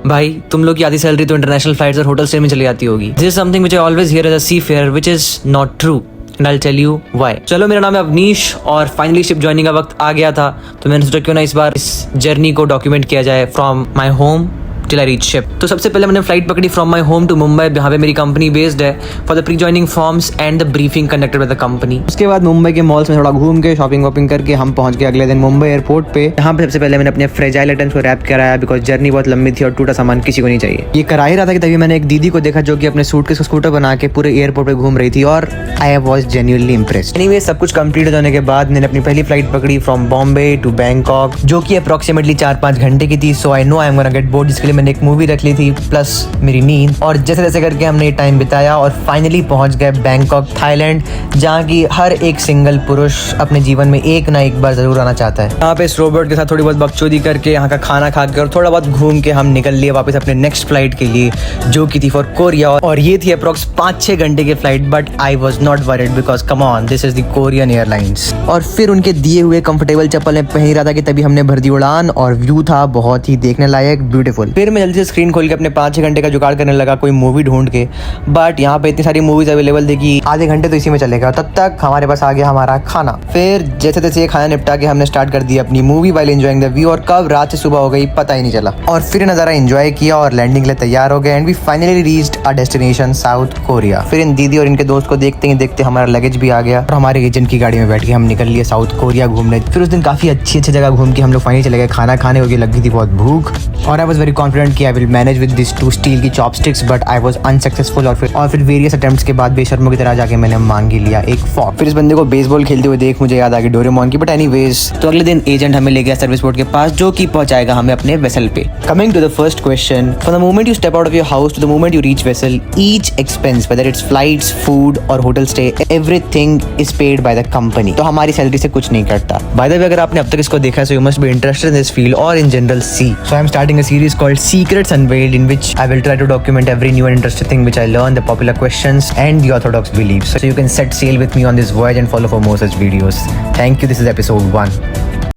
भाई तुम लोग की आधी सैलरी तो इंटरनेशनल फ्लाइट्स और होटल स्टे में चली जाती होगी। This is something which I always hear as a seafarer which is not true and I tell you why. चलो, मेरा नाम है अवनीश और फाइनली शिप ज्वाइनिंग का वक्त आ गया था, तो मैंने सोचा क्यों ना इस बार इस जर्नी को डॉक्यूमेंट किया जाए from my home till I reach ship. तो सबसे पहले मैंने फ्लाइट पकड़ी from my home to Mumbai, जहाँ पे मेरी कंपनी बेस्ड है, for the pre joining forms and the briefing conducted by the company. उसके बाद मुंबई के मॉल्स में थोड़ा घूम के शॉपिंग वॉपिंग करके हम पहुंच गए अगले दिन मुंबई एयरपोर्ट पे। यहाँ पे सबसे पहले मैंने अपने फ्रेजाइल आइटम्स को रैप कराया, बिकॉज जर्नी बहुत लंबी थी और टूटा सामान किसी को नहीं चाहिए। ये करा ही रहा था कि तभी मैंने एक दीदी को देखा जो कि अपने सूटकेस को स्कूटर बना के पूरे एयरपोर्ट पे घूम रही थी और I was genuinely impressed. Anyway, सब कुछ कंप्लीट होने के बाद मैंने अपनी पहली फ्लाइट पकड़ी फ्रॉम बॉम्बे टू बैंकॉक, जो कि अप्रॉक्सीमेटली 4-5 घंटे की थी। So I know I am gonna get bored, जिसके लिए मैंने एक मूवी रख ली थी प्लस मेरी नींद, और जैसे जैसे करके हमने ये टाइम बिताया और फाइनली पहुंच गए बैंकॉक, थाईलैंड, जहाँ की हर एक सिंगल पुरुष अपने जीवन में एक ना एक बार जरूर आना चाहता है। यहाँ पे इस रोबोट के साथ थोड़ी बहुत बकचोदी करके, यहाँ का खाना खा के और थोड़ा बहुत घूम के हम निकल लिए वापस अपने नेक्स्ट फ्लाइट के लिए, जो की थी फॉर कोरिया, और ये थी अप्रॉक्स 5-6 घंटे की flight. But I was not worried because come on, this is the Korean airlines. और फिर उनके दिए हुए कंफर्टेबल चप्पल में पहन रहा था कि तभी हमने भर दी उड़ान, और व्यू था बहुत ही देखने लायक, ब्यूटीफुल। फिर मैं जल्दी से स्क्रीन खोल के अपने 5-6 घंटे का जुगाड़ करने लगा कोई मूवी ढूंढ के, बट यहाँ पे इतनी सारी मूवीज अवेलेबल थी कि आधे घंटे तो इसी में चलेगा। तब तक हमारे पास आ गया हमारा खाना। फिर जैसे तैसे ये खाना निपटा के हमने स्टार्ट कर दिया अपनी movie while enjoying the view, और कब रात से सुबह हो गई पता ही नहीं चला। और फिर नज़ारा एंजॉय किया और लैंडिंग के लिए तैयार हो गए, and we finally reached our destination South Korea. फिर इन दीदी और इनके दोस्त को देखते ही देखते हमारा लगेज भी आ गया और हमारे एजेंट की गाड़ी में बैठ के हम निकल लिए साउथ कोरिया घूमने। फिर उस दिन काफ़ी अच्छी जगह घूम के हम लोग फाइनली चले गए खाना खाने, क्योंकि लगी थी बहुत भूख, और आई वॉज वेरी कॉन्फिडेंट कि I will manage with this 2 steel की chopsticks, but I was unsuccessful. और फिर वेरियस अटेम्प्ट्स के बाद बेशर्मों की तरह जाके मैंने मांग ही लिया एक फॉर्क। फिर इस बंदे को बेसबॉल खेलते हुए देख मुझे याद आ गई डोरेमोन की, बट एनीवेज, तो अगले दिन एजेंट हमें ले गया सर्विस बोर्ड के पास, जो कि पहुंचाएगा हमें अपने वेसल पे। Coming to the first question, from the moment you step out of your house to the moment you reach vessel, each expense whether it's flights, food और hotel stay, everything is paid by the company. तो हमारी salary से कुछ नहीं करता। By the way, अगर आपने अब तक इसको देखा है, so you must be interested in this field और in general sea. So I am starting a series called secrets unveiled, in which I will try to document every new and interesting thing which I learned, the popular questions and the orthodox beliefs. So you can set sail with me on this voyage and follow for more such videos. Thank you. This is episode 1.